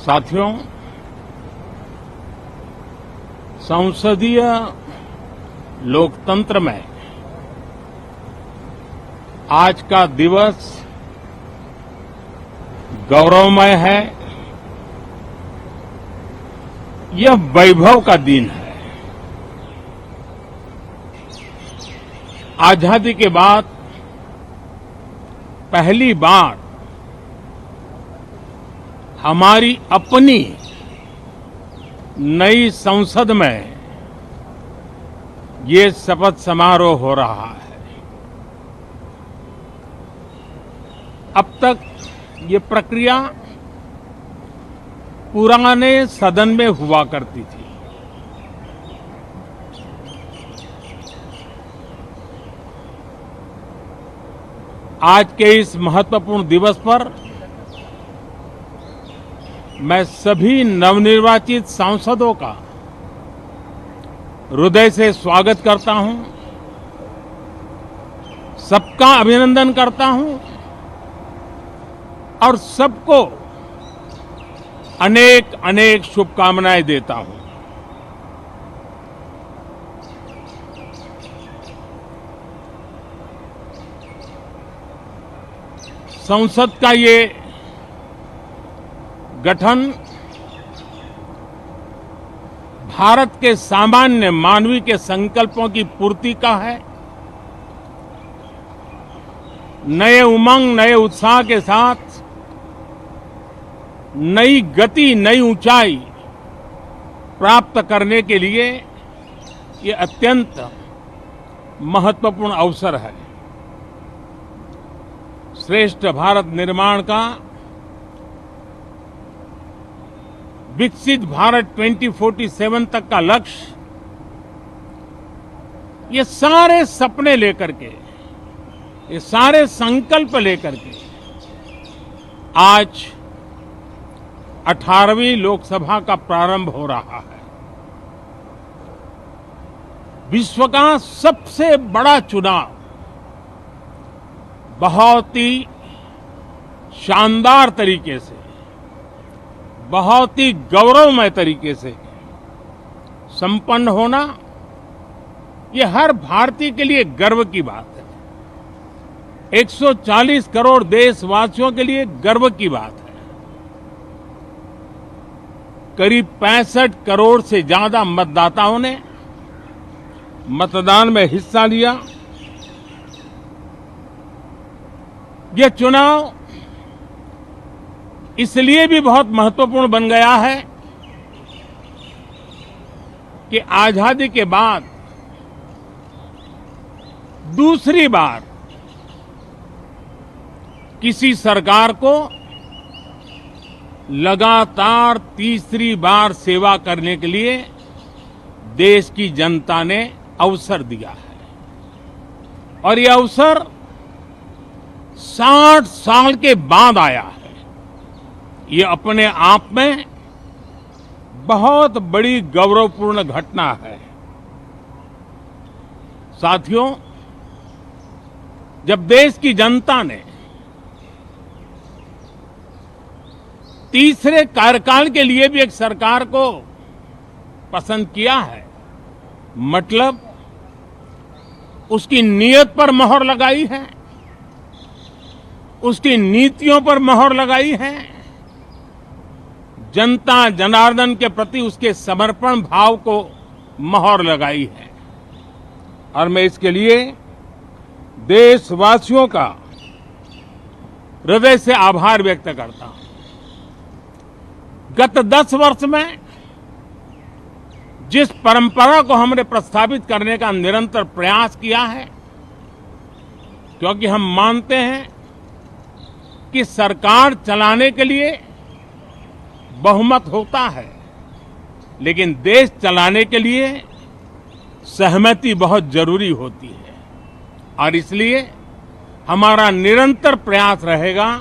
साथियों, संसदीय लोकतंत्र में आज का दिवस गौरवमय है। यह वैभव का दिन है। आजादी के बाद पहली बार हमारी अपनी नई संसद में ये शपथ समारोह हो रहा है। अब तक ये प्रक्रिया पुराने सदन में हुआ करती थी। आज के इस महत्वपूर्ण दिवस पर मैं सभी नवनिर्वाचित सांसदों का हृदय से स्वागत करता हूं, सबका अभिनंदन करता हूं और सबको अनेक अनेक शुभकामनाएं देता हूं। संसद का ये गठन भारत के सामान्य मानवीय के संकल्पों की पूर्ति का है। नए उमंग, नए उत्साह के साथ नई गति, नई ऊंचाई प्राप्त करने के लिए ये अत्यंत महत्वपूर्ण अवसर है। श्रेष्ठ भारत निर्माण का, विकसित भारत 2047 तक का लक्ष्य, ये सारे सपने लेकर के, ये सारे संकल्प लेकर के आज 18वीं लोकसभा का प्रारंभ हो रहा है। विश्व का सबसे बड़ा चुनाव बहुत ही शानदार तरीके से, बहुत ही गौरवमय तरीके से संपन्न होना, ये हर भारतीय के लिए गर्व की बात है। 140 करोड़ देशवासियों के लिए गर्व की बात है। करीब 65 करोड़ से ज्यादा मतदाताओं ने मतदान में हिस्सा लिया। यह चुनाव इसलिए भी बहुत महत्वपूर्ण बन गया है कि आजादी के बाद दूसरी बार किसी सरकार को लगातार तीसरी बार सेवा करने के लिए देश की जनता ने अवसर दिया है। और यह अवसर 60 साल के बाद आया है। ये अपने आप में बहुत बड़ी गौरवपूर्ण घटना है। साथियों, जब देश की जनता ने तीसरे कार्यकाल के लिए भी एक सरकार को पसंद किया है, मतलब उसकी नीयत पर मोहर लगाई है, उसकी नीतियों पर मोहर लगाई है, जनता जनार्दन के प्रति उसके समर्पण भाव को मोहर लगाई है। और मैं इसके लिए देशवासियों का हृदय से आभार व्यक्त करता हूं। गत 10 वर्ष में जिस परंपरा को हमने प्रस्थापित करने का निरंतर प्रयास किया है, क्योंकि हम मानते हैं कि सरकार चलाने के लिए बहुमत होता है, लेकिन देश चलाने के लिए सहमति बहुत जरूरी होती है। और इसलिए हमारा निरंतर प्रयास रहेगा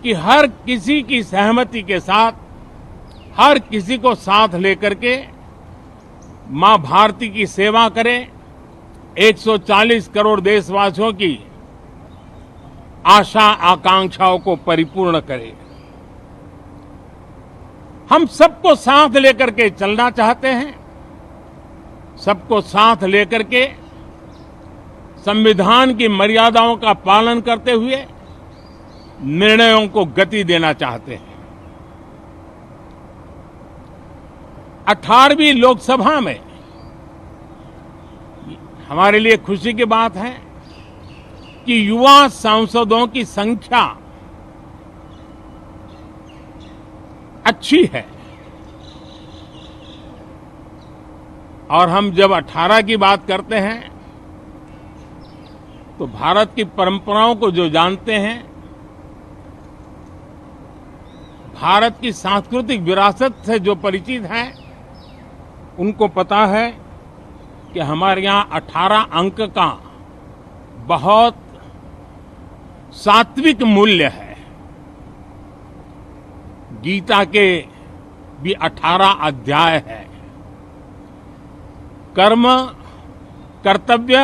कि हर किसी की सहमति के साथ, हर किसी को साथ लेकर के मां भारती की सेवा करें, 140 करोड़ देशवासियों की आशा आकांक्षाओं को परिपूर्ण करें। हम सबको साथ लेकर के चलना चाहते हैं, सबको साथ लेकर के संविधान की मर्यादाओं का पालन करते हुए निर्णयों को गति देना चाहते हैं। 18वीं लोकसभा में हमारे लिए खुशी की बात है कि युवा सांसदों की संख्या अच्छी है। और हम जब 18 की बात करते हैं तो भारत की परंपराओं को जो जानते हैं, भारत की सांस्कृतिक विरासत से जो परिचित हैं, उनको पता है कि हमारे यहाँ 18 अंक का बहुत सात्विक मूल्य है। गीता के भी 18 अध्याय है। कर्म, कर्तव्य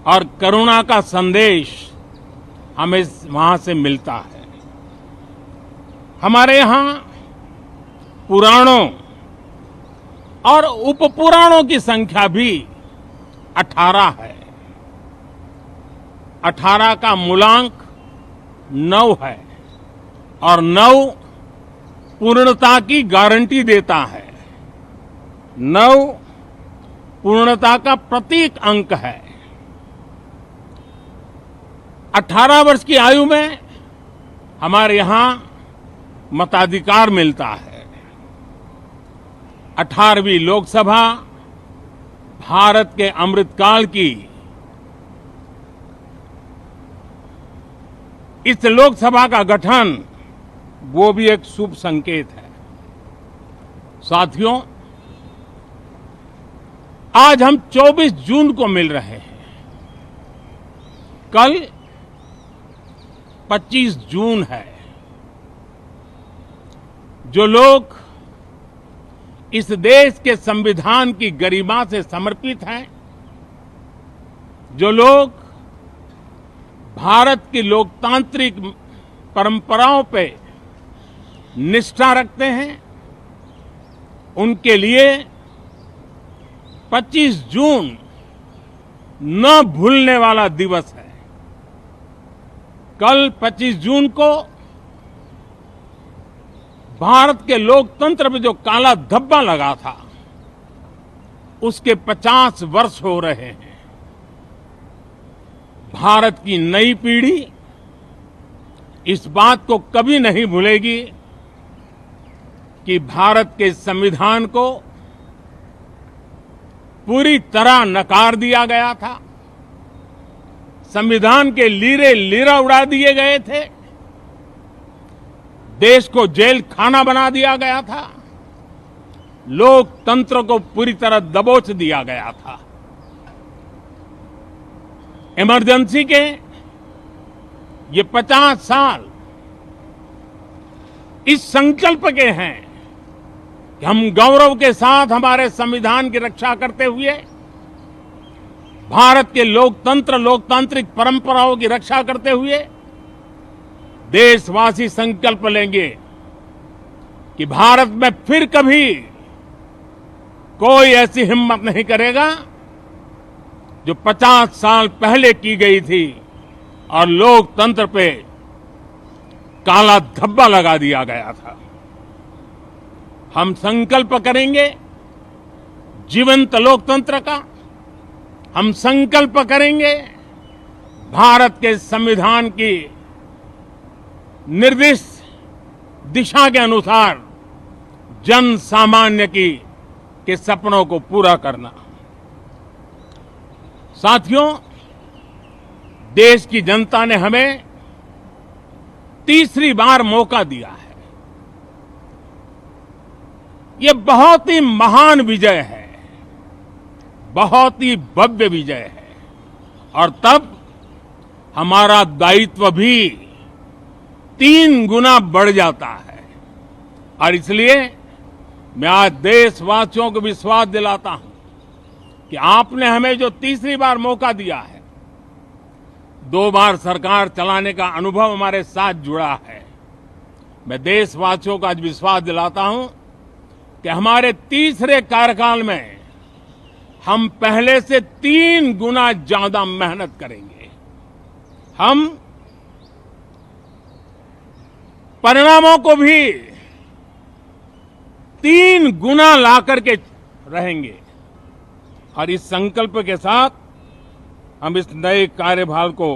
और करुणा का संदेश हमें वहां से मिलता है। हमारे यहाँ पुराणों और उपपुराणों की संख्या भी 18 है। 18 का मूलांक 9 है और 9 पूर्णता की गारंटी देता है। 9 पूर्णता का प्रतीक अंक है। 18 वर्ष की आयु में हमारे यहां मताधिकार मिलता है। 18वीं लोकसभा भारत के अमृतकाल की इस लोकसभा का गठन वो भी एक शुभ संकेत है। साथियों, आज हम 24 जून को मिल रहे हैं। कल 25 जून है। जो लोग इस देश के संविधान की गरिमा से समर्पित हैं, जो लोग भारत की लोकतांत्रिक परंपराओं पे निष्ठा रखते हैं, उनके लिए 25 जून न भूलने वाला दिवस है। कल 25 जून को भारत के लोकतंत्र में जो काला धब्बा लगा था, उसके 50 वर्ष हो रहे हैं। भारत की नई पीढ़ी इस बात को कभी नहीं भूलेगी कि भारत के संविधान को पूरी तरह नकार दिया गया था। संविधान के लीरे लीरा उड़ा दिए गए थे। देश को जेल खाना बना दिया गया था। लोकतंत्र को पूरी तरह दबोच दिया गया था। इमरजेंसी के ये 50 साल इस संकल्प के हैं कि हम गौरव के साथ हमारे संविधान की रक्षा करते हुए भारत के लोकतांत्रिक परंपराओं की रक्षा करते हुए देशवासी संकल्प लेंगे कि भारत में फिर कभी कोई ऐसी हिम्मत नहीं करेगा जो 50 साल पहले की गई थी और लोकतंत्र पे काला धब्बा लगा दिया गया था। हम संकल्प करेंगे जीवंत लोकतंत्र का। हम संकल्प करेंगे भारत के संविधान की निर्दिष्ट दिशा के अनुसार जन सामान्य के सपनों को पूरा करना। साथियों, देश की जनता ने हमें तीसरी बार मौका दिया है। ये बहुत ही महान विजय है, बहुत ही भव्य विजय है और तब हमारा दायित्व भी 3 गुना बढ़ जाता है। और इसलिए मैं आज देशवासियों को विश्वास दिलाता हूं कि आपने हमें जो तीसरी बार मौका दिया है, 2 बार सरकार चलाने का अनुभव हमारे साथ जुड़ा है। मैं देशवासियों को आज विश्वास दिलाता हूं कि हमारे तीसरे कार्यकाल में हम पहले से 3 गुना ज्यादा मेहनत करेंगे। हम परिणामों को भी 3 गुना ला करके रहेंगे और इस संकल्प के साथ हम इस नए कार्यभार को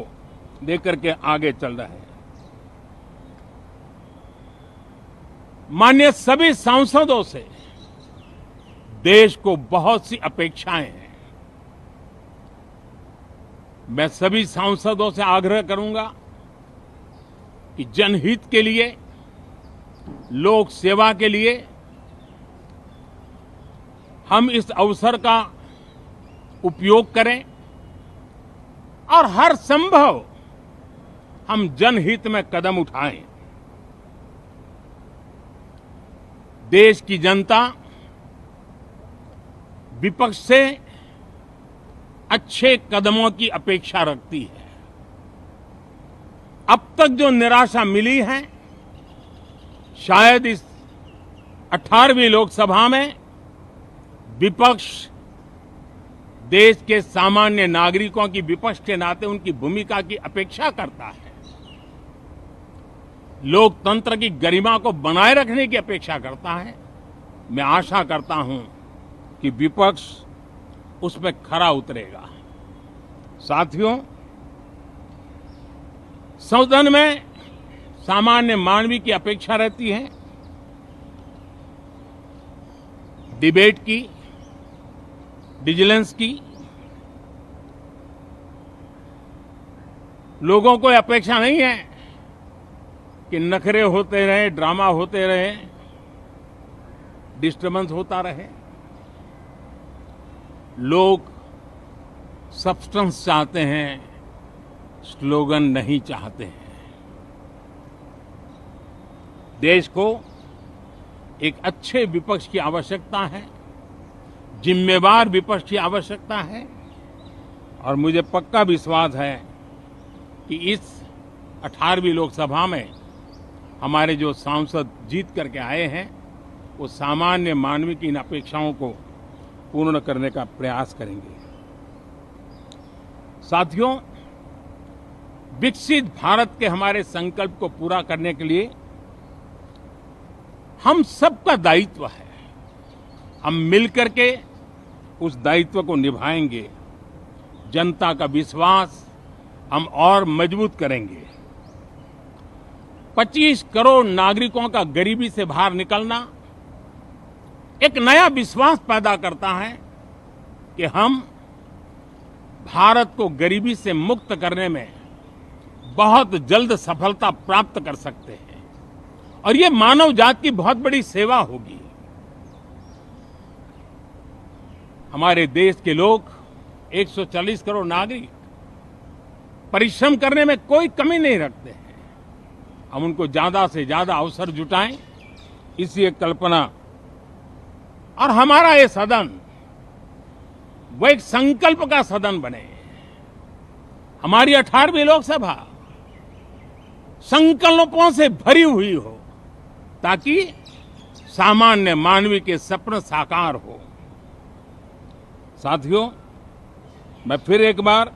लेकर के आगे चल रहे हैं। माननीय सभी सांसदों से देश को बहुत सी अपेक्षाएं हैं। मैं सभी सांसदों से आग्रह करूंगा कि जनहित के लिए, लोक सेवा के लिए हम इस अवसर का उपयोग करें और हर संभव हम जनहित में कदम उठाएं। देश की जनता विपक्ष से अच्छे कदमों की अपेक्षा रखती है। अब तक जो निराशा मिली है, शायद इस 18वीं लोकसभा में विपक्ष देश के सामान्य नागरिकों की विपक्ष के नाते उनकी भूमिका की अपेक्षा करता है, लोकतंत्र की गरिमा को बनाए रखने की अपेक्षा करता है। मैं आशा करता हूं कि विपक्ष उसमें खरा उतरेगा। साथियों, सदन में सामान्य मानवीय की अपेक्षा रहती है डिबेट की, विजिलेंस की। लोगों को अपेक्षा नहीं है कि नखरे होते रहे, ड्रामा होते रहे, डिस्टर्बेंस होता रहे। लोग सब्सटेंस चाहते हैं, स्लोगन नहीं चाहते हैं। देश को एक अच्छे विपक्ष की आवश्यकता है, जिम्मेवार विपक्ष की आवश्यकता है और मुझे पक्का विश्वास है कि इस 18वीं लोकसभा में हमारे जो सांसद जीत करके आए हैं वो सामान्य मानवीय की इन अपेक्षाओं को पूर्ण करने का प्रयास करेंगे। साथियों, विकसित भारत के हमारे संकल्प को पूरा करने के लिए हम सबका दायित्व है। हम मिलकर के उस दायित्व को निभाएंगे। जनता का विश्वास हम और मजबूत करेंगे। 25 करोड़ नागरिकों का गरीबी से बाहर निकलना एक नया विश्वास पैदा करता है कि हम भारत को गरीबी से मुक्त करने में बहुत जल्द सफलता प्राप्त कर सकते हैं और ये मानव जाति की बहुत बड़ी सेवा होगी। हमारे देश के लोग 140 करोड़ नागरिक परिश्रम करने में कोई कमी नहीं रखते हैं। हम उनको ज्यादा से ज्यादा अवसर जुटाएं, इसी एक कल्पना। और हमारा ये सदन वो एक संकल्प का सदन बने। हमारी 18वीं लोकसभा संकल्पों से भरी हुई हो ताकि सामान्य मानवीय के सपने साकार हो। साथियों, मैं फिर एक बार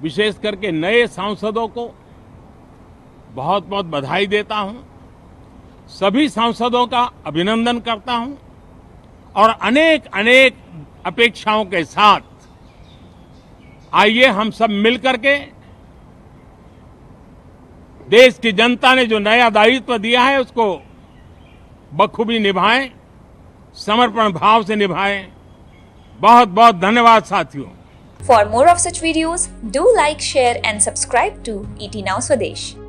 विशेष करके नए सांसदों को बहुत बहुत बधाई देता हूं। सभी सांसदों का अभिनंदन करता हूं और अनेक अनेक अपेक्षाओं के साथ आइए हम सब मिलकर के देश की जनता ने जो नया दायित्व दिया है उसको बखूबी निभाएं, समर्पण भाव से निभाएं। बहुत बहुत धन्यवाद साथियों। For more of such videos, do like, share and subscribe to ET Now Swadesh.